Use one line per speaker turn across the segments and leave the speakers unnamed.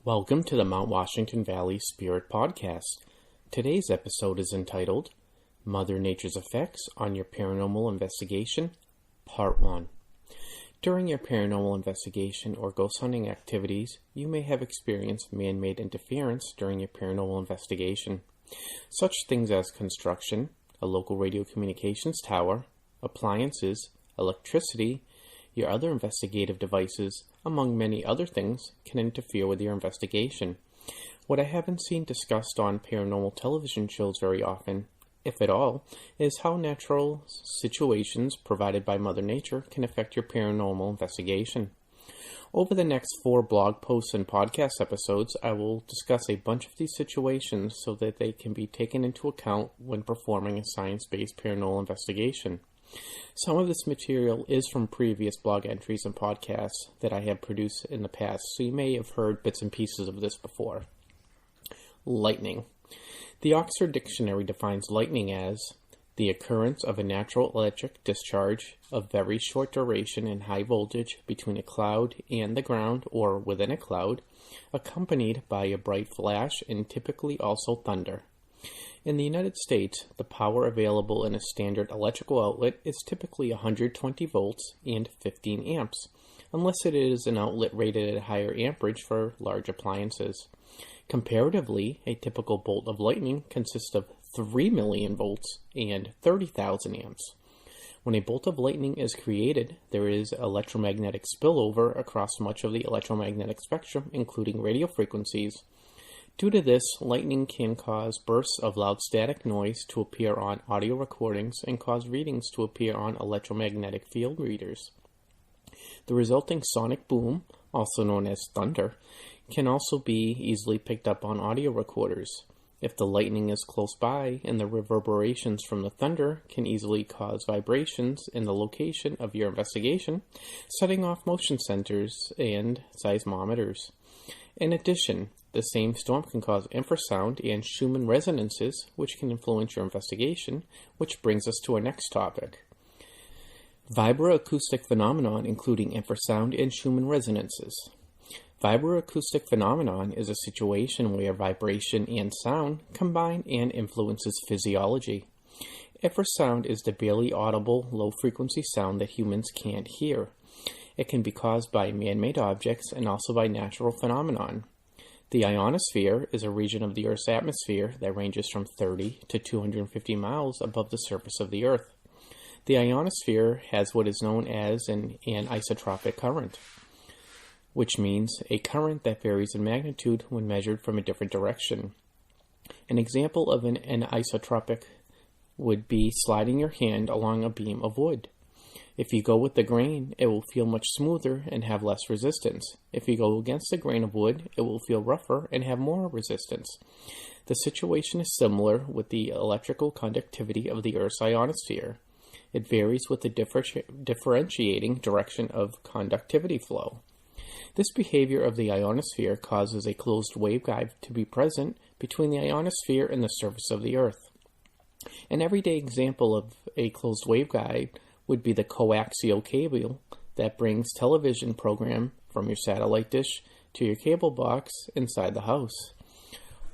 Welcome to the Mount Washington Valley Spirit Podcast. Today's episode is entitled Mother Nature's Effects on Your Paranormal Investigation, Part 1. During your paranormal investigation or ghost hunting activities, you may have experienced man-made interference during your paranormal investigation. Such things as construction, a local radio communications tower, appliances, electricity, your other investigative devices, among many other things, can interfere with your investigation. What I haven't seen discussed on paranormal television shows very often, if at all, is how natural situations provided by Mother Nature can affect your paranormal investigation. Over the next 4 blog posts and podcast episodes, I will discuss a bunch of these situations so that they can be taken into account when performing a science-based paranormal investigation. Some of this material is from previous blog entries and podcasts that I have produced in the past, so you may have heard bits and pieces of this before. Lightning. The Oxford Dictionary defines lightning as the occurrence of a natural electric discharge of very short duration and high voltage between a cloud and the ground or within a cloud, accompanied by a bright flash and typically also thunder. In the United States, the power available in a standard electrical outlet is typically 120 volts and 15 amps, unless it is an outlet rated at higher amperage for large appliances. Comparatively, a typical bolt of lightning consists of 3 million volts and 30,000 amps. When a bolt of lightning is created, there is electromagnetic spillover across much of the electromagnetic spectrum, including radio frequencies. Due to this, lightning can cause bursts of loud static noise to appear on audio recordings and cause readings to appear on electromagnetic field readers. The resulting sonic boom, also known as thunder, can also be easily picked up on audio recorders. If the lightning is close by and the reverberations from the thunder can easily cause vibrations in the location of your investigation, setting off motion sensors and seismometers. In addition, the same storm can cause infrasound and Schumann resonances, which can influence your investigation, which brings us to our next topic. Vibroacoustic phenomenon, including infrasound and Schumann resonances. Vibroacoustic phenomenon is a situation where vibration and sound combine and influences physiology. Infrasound is the barely audible, low-frequency sound that humans can't hear. It can be caused by man-made objects and also by natural phenomenon. The ionosphere is a region of the Earth's atmosphere that ranges from 30 to 250 miles above the surface of the Earth. The ionosphere has what is known as an anisotropic current, which means a current that varies in magnitude when measured from a different direction. An example of an anisotropic would be sliding your hand along a beam of wood. If you go with the grain, it will feel much smoother and have less resistance. If you go against the grain of wood, it will feel rougher and have more resistance. The situation is similar with the electrical conductivity of the Earth's ionosphere. It varies with the differentiating direction of conductivity flow. This behavior of the ionosphere causes a closed waveguide to be present between the ionosphere and the surface of the Earth. An everyday example of a closed waveguide would be the coaxial cable that brings television program from your satellite dish to your cable box inside the house.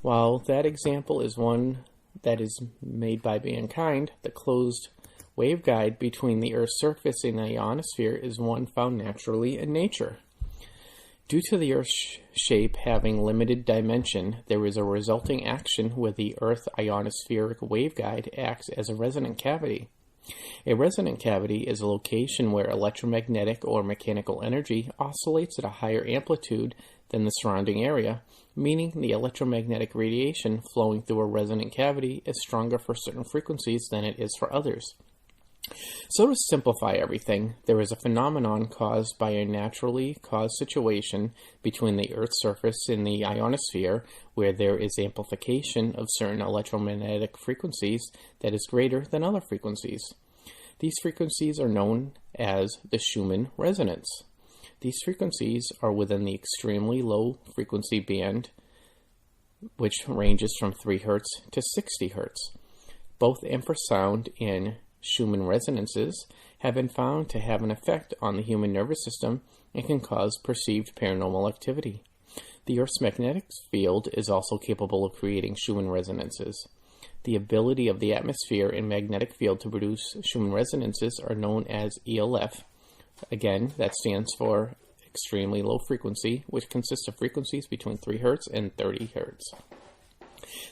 While that example is one that is made by mankind, the closed waveguide between the Earth's surface and the ionosphere is one found naturally in nature. Due to the Earth's shape having limited dimension, there is a resulting action where the Earth ionospheric waveguide acts as a resonant cavity. A resonant cavity is a location where electromagnetic or mechanical energy oscillates at a higher amplitude than the surrounding area, meaning the electromagnetic radiation flowing through a resonant cavity is stronger for certain frequencies than it is for others. So to simplify everything, there is a phenomenon caused by a naturally caused situation between the Earth's surface and the ionosphere where there is amplification of certain electromagnetic frequencies that is greater than other frequencies. These frequencies are known as the Schumann resonance. These frequencies are within the extremely low frequency band, which ranges from 3 Hz to 60 Hz. Both infrasound and Schumann resonances have been found to have an effect on the human nervous system and can cause perceived paranormal activity. The Earth's magnetic field is also capable of creating Schumann resonances. The ability of the atmosphere and magnetic field to produce Schumann resonances are known as ELF. Again, that stands for extremely low frequency, which consists of frequencies between 3 Hz and 30 Hz.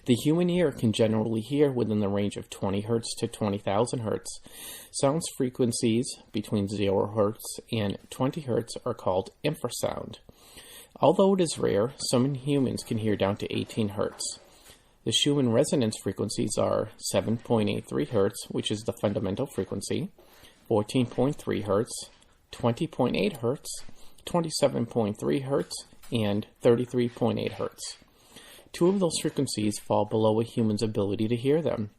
The human ear can generally hear within the range of 20 Hz to 20,000 Hz. Sound frequencies between 0 Hz and 20 Hz are called infrasound. Although it is rare, some humans can hear down to 18 Hz. The Schumann resonance frequencies are 7.83 Hz, which is the fundamental frequency, 14.3 Hz, 20.8 Hz, 27.3 Hz, and 33.8 Hz. 2 of those frequencies fall below a human's ability to hear them.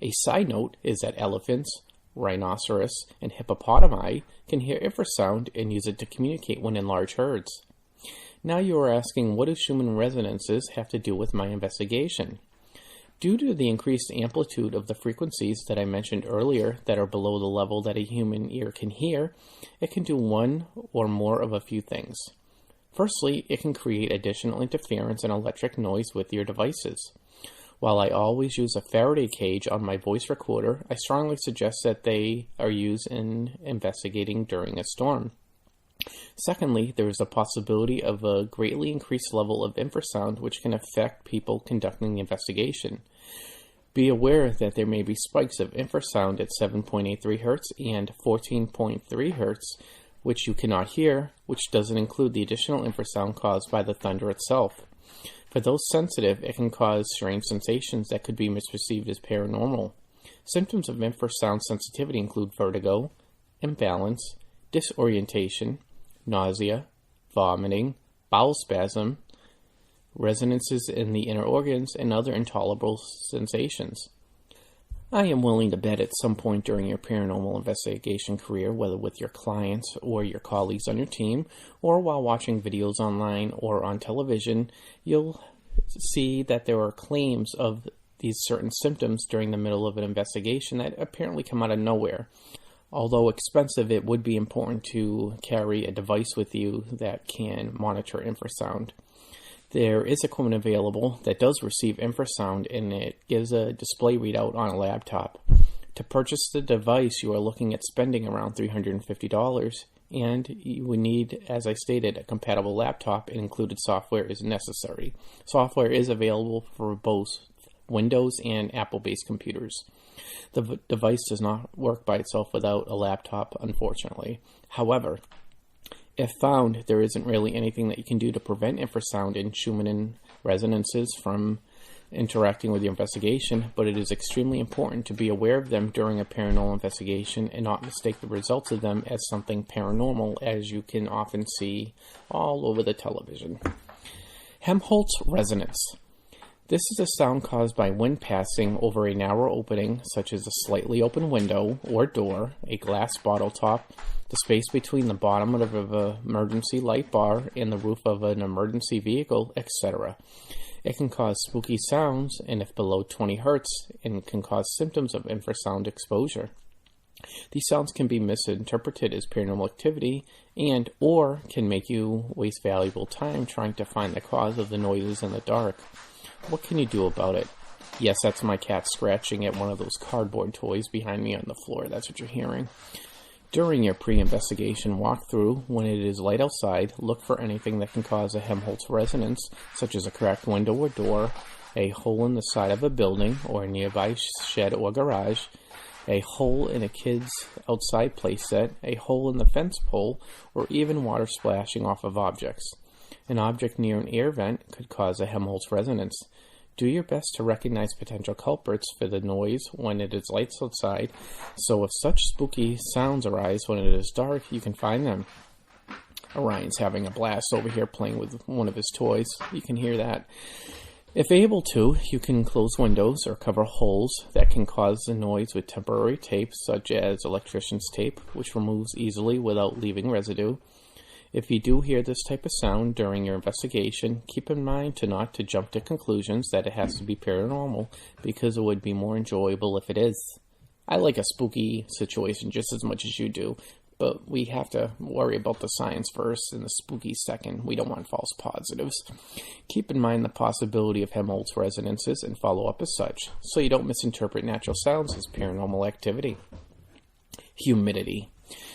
A side note is that elephants, rhinoceros, and hippopotami can hear infrasound and use it to communicate when in large herds. Now you are asking, what do Schumann resonances have to do with my investigation? Due to the increased amplitude of the frequencies that I mentioned earlier that are below the level that a human ear can hear, it can do one or more of a few things. Firstly, it can create additional interference and electric noise with your devices. While I always use a Faraday cage on my voice recorder, I strongly suggest that they are used in investigating during a storm. Secondly, there is a possibility of a greatly increased level of infrasound which can affect people conducting the investigation. Be aware that there may be spikes of infrasound at 7.83 Hz and 14.3 Hz, which you cannot hear, which doesn't include the additional infrasound caused by the thunder itself. For those sensitive, it can cause strange sensations that could be misperceived as paranormal. Symptoms of infrasound sensitivity include vertigo, imbalance, disorientation, nausea, vomiting, bowel spasm, resonances in the inner organs, and other intolerable sensations. I am willing to bet at some point during your paranormal investigation career, whether with your clients or your colleagues on your team, or while watching videos online or on television, you'll see that there are claims of these certain symptoms during the middle of an investigation that apparently come out of nowhere. Although expensive, it would be important to carry a device with you that can monitor infrasound. There is equipment available that does receive infrasound, and it gives a display readout on a laptop. To purchase the device, you are looking at spending around $350, and you would need, as I stated, a compatible laptop, and included software is necessary. Software is available for both Windows and Apple-based computers. The device does not work by itself without a laptop, unfortunately. However, if found, there isn't really anything that you can do to prevent infrasound and Schumann resonances from interacting with your investigation, but it is extremely important to be aware of them during a paranormal investigation and not mistake the results of them as something paranormal, as you can often see all over the television. Helmholtz resonance. This is a sound caused by wind passing over a narrow opening, such as a slightly open window or door, a glass bottle top, the space between the bottom of an emergency light bar and the roof of an emergency vehicle, etc. It can cause spooky sounds, and if below 20 Hz, it can cause symptoms of infrasound exposure. These sounds can be misinterpreted as paranormal activity and or can make you waste valuable time trying to find the cause of the noises in the dark. What can you do about it? Yes, that's my cat scratching at one of those cardboard toys behind me on the floor. That's what you're hearing. During your pre-investigation walkthrough, when it is light outside, look for anything that can cause a Helmholtz resonance, such as a cracked window or door, a hole in the side of a building or a nearby shed or garage, a hole in a kid's outside playset, a hole in the fence pole, or even water splashing off of objects. An object near an air vent could cause a Helmholtz resonance. Do your best to recognize potential culprits for the noise when it is lights outside, so if such spooky sounds arise when it is dark, you can find them. Orion's having a blast over here playing with one of his toys. You can hear that. If able to, you can close windows or cover holes that can cause the noise with temporary tape, such as electrician's tape, which removes easily without leaving residue. If you do hear this type of sound during your investigation, keep in mind not to jump to conclusions that it has to be paranormal, because it would be more enjoyable if it is. I like a spooky situation just as much as you do, but we have to worry about the science first and the spooky second. We don't want false positives. Keep in mind the possibility of Helmholtz resonances and follow up as such, so you don't misinterpret natural sounds as paranormal activity. Humidity.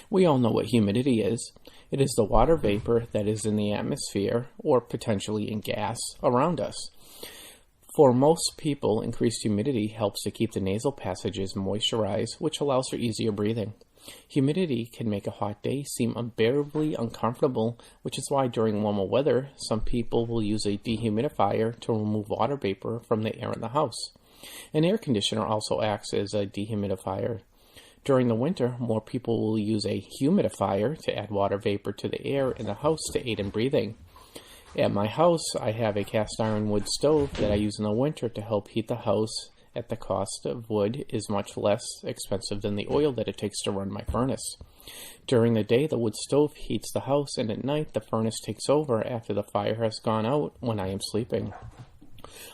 We all know what humidity is. It is the water vapor that is in the atmosphere, or potentially in gas, around us. For most people, increased humidity helps to keep the nasal passages moisturized, which allows for easier breathing. Humidity can make a hot day seem unbearably uncomfortable, which is why during warmer weather, some people will use a dehumidifier to remove water vapor from the air in the house. An air conditioner also acts as a dehumidifier. During the winter, more people will use a humidifier to add water vapor to the air in the house to aid in breathing. At my house, I have a cast iron wood stove that I use in the winter to help heat the house, as the cost of wood is much less expensive than the oil that it takes to run my furnace. During the day, the wood stove heats the house, and at night, the furnace takes over after the fire has gone out when I am sleeping.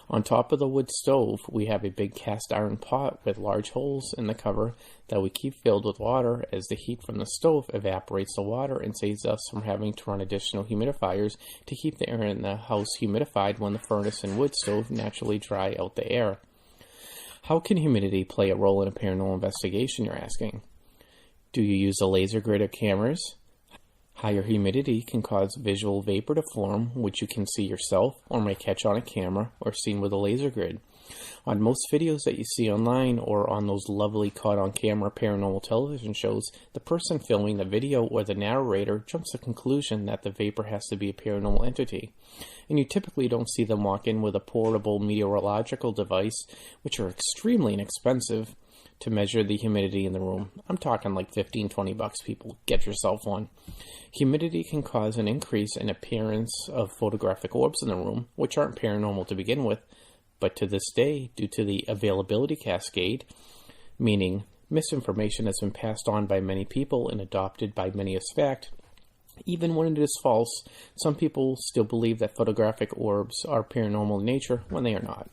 On top of the wood stove, we have a big cast iron pot with large holes in the cover that we keep filled with water, as the heat from the stove evaporates the water and saves us from having to run additional humidifiers to keep the air in the house humidified when the furnace and wood stove naturally dry out the air. How can humidity play a role in a paranormal investigation, you're asking? Do you use a laser grid or cameras? Higher humidity can cause visual vapor to form, which you can see yourself or may catch on a camera or seen with a laser grid. On most videos that you see online or on those lovely caught-on-camera paranormal television shows, the person filming the video or the narrator jumps to the conclusion that the vapor has to be a paranormal entity. And you typically don't see them walk in with a portable meteorological device, which are extremely inexpensive, to measure the humidity in the room. I'm talking like $15-20, people. Get yourself one. Humidity can cause an increase in appearance of photographic orbs in the room, which aren't paranormal to begin with, but to this day, due to the availability cascade, meaning misinformation has been passed on by many people and adopted by many as fact, even when it is false, some people still believe that photographic orbs are paranormal in nature when they are not.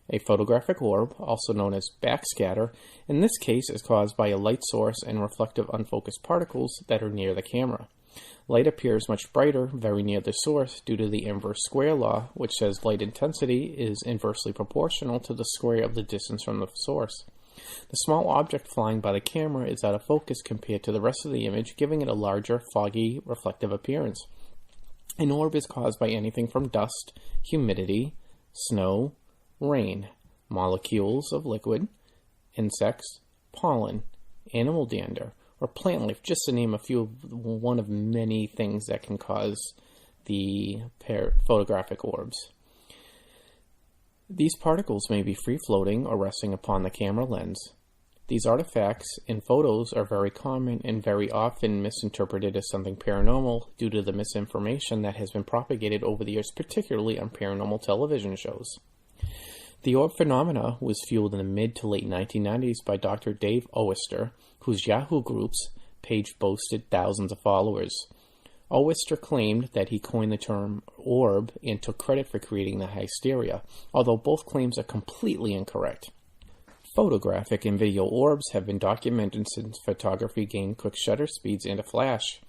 A photographic orb, also known as backscatter, in this case is caused by a light source and reflective unfocused particles that are near the camera. Light appears much brighter very near the source due to the inverse square law, which says light intensity is inversely proportional to the square of the distance from the source. The small object flying by the camera is out of focus compared to the rest of the image, giving it a larger, foggy, reflective appearance. An orb is caused by anything from dust, humidity, snow, rain, molecules of liquid, insects, pollen, animal dander, or plant life, just to name a few of one of many things that can cause the photographic orbs. These particles may be free-floating or resting upon the camera lens. These artifacts in photos are very common and very often misinterpreted as something paranormal due to the misinformation that has been propagated over the years, particularly on paranormal television shows. The orb phenomena was fueled in the mid to late 1990s by Dr. Dave Oester, whose Yahoo Groups page boasted thousands of followers. Oester claimed that he coined the term orb and took credit for creating the hysteria, although both claims are completely incorrect. Photographic and video orbs have been documented since photography gained quick shutter speeds and a flash.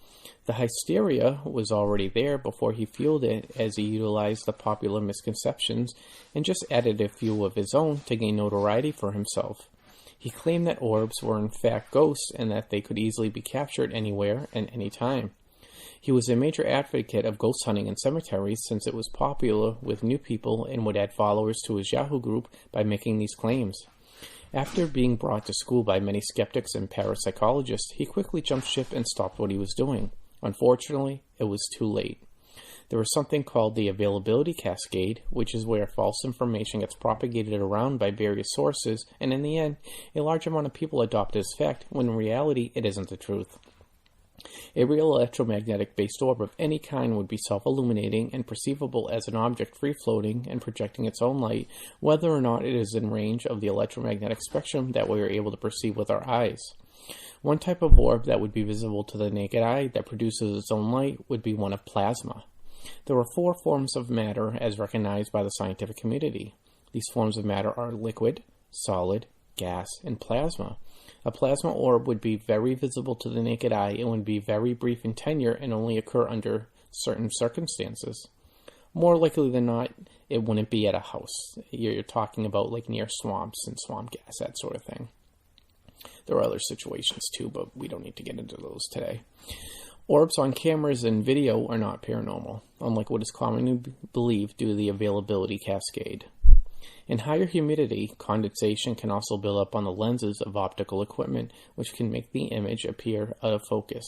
The hysteria was already there before he fueled it, as he utilized the popular misconceptions and just added a few of his own to gain notoriety for himself. He claimed that orbs were in fact ghosts and that they could easily be captured anywhere and any time. He was a major advocate of ghost hunting in cemeteries since it was popular with new people and would add followers to his Yahoo group by making these claims. After being brought to school by many skeptics and parapsychologists, he quickly jumped ship and stopped what he was doing. Unfortunately, it was too late. There was something called the availability cascade, which is where false information gets propagated around by various sources, and in the end, a large amount of people adopt it as fact, when in reality, it isn't the truth. A real electromagnetic-based orb of any kind would be self-illuminating and perceivable as an object free-floating and projecting its own light, whether or not it is in range of the electromagnetic spectrum that we are able to perceive with our eyes. One type of orb that would be visible to the naked eye that produces its own light would be one of plasma. There are 4 forms of matter as recognized by the scientific community. These forms of matter are liquid, solid, gas, and plasma. A plasma orb would be very visible to the naked eye and would be very brief in tenure and only occur under certain circumstances. More likely than not, it wouldn't be at a house. You're talking about like near swamps and swamp gas, that sort of thing. There are other situations too, but we don't need to get into those today. Orbs on cameras and video are not paranormal, unlike what is commonly believed due to the availability cascade. In higher humidity, condensation can also build up on the lenses of optical equipment, which can make the image appear out of focus.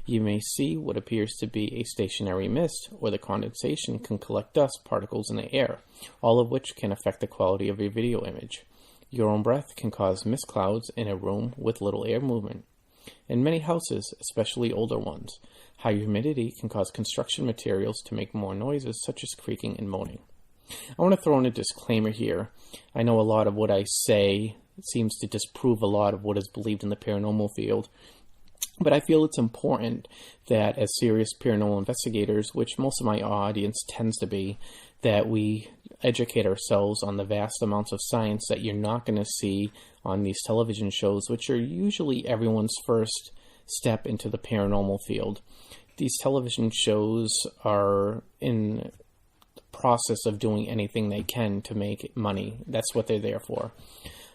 You may see what appears to be a stationary mist, or the condensation can collect dust particles in the air, all of which can affect the quality of your video image. Your own breath can cause mist clouds in a room with little air movement. In many houses, especially older ones, high humidity can cause construction materials to make more noises, such as creaking and moaning. I want to throw in a disclaimer here. I know a lot of what I say seems to disprove a lot of what is believed in the paranormal field, but I feel it's important that as serious paranormal investigators, which most of my audience tends to be, that we educate ourselves on the vast amounts of science that you're not going to see on these television shows, which are usually everyone's first step into the paranormal field. These television shows are in the process of doing anything they can to make money. That's what they're there for.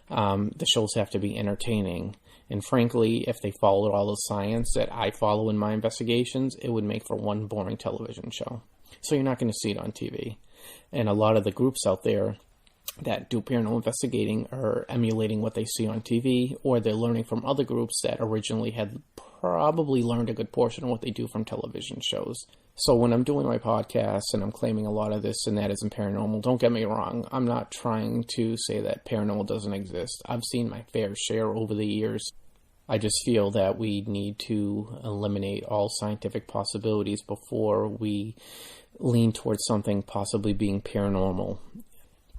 The shows have to be entertaining. And frankly, if they followed all the science that I follow in my investigations, it would make for one boring television show. So you're not going to see it on TV. And a lot of the groups out there that do paranormal investigating are emulating what they see on TV, or they're learning from other groups that originally had probably learned a good portion of what they do from television shows. So when I'm doing my podcast and I'm claiming a lot of this and that isn't paranormal, don't get me wrong. I'm not trying to say that paranormal doesn't exist. I've seen my fair share over the years. I just feel that we need to eliminate all scientific possibilities before we lean towards something possibly being paranormal.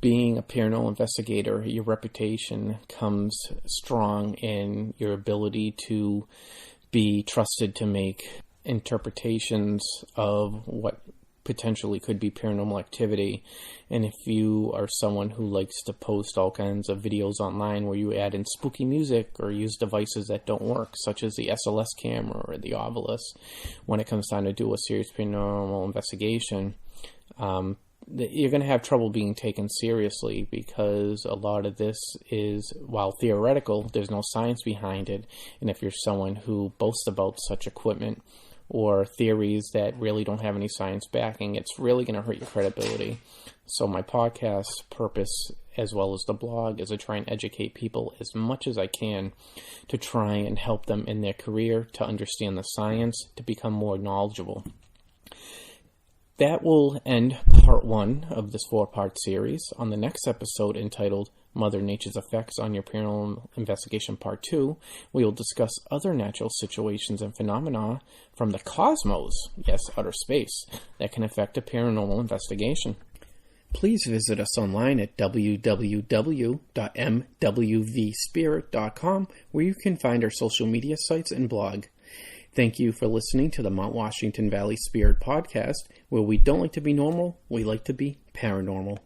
Being a paranormal investigator, your reputation comes strong in your ability to be trusted to make interpretations of what potentially could be paranormal activity. And if you are someone who likes to post all kinds of videos online where you add in spooky music or use devices that don't work, such as the SLS camera or the Ovilus, when it comes time to do a serious paranormal investigation, you're going to have trouble being taken seriously, because a lot of this is, while theoretical, there's no science behind it. And if you're someone who boasts about such equipment or theories that really don't have any science backing, it's really going to hurt your credibility. So my podcast purpose, as well as the blog, is to try and educate people as much as I can to try and help them in their career to understand the science, to become more knowledgeable. That will end part 1 of this 4-part series. On the next episode, entitled Mother Nature's Effects on Your Paranormal Investigation Part 2, we will discuss other natural situations and phenomena from the cosmos, yes, outer space, that can affect a paranormal investigation. Please visit us online at www.mwvspirit.com, where you can find our social media sites and blog. Thank you for listening to the Mount Washington Valley Spirit Podcast, where we don't like to be normal, we like to be paranormal.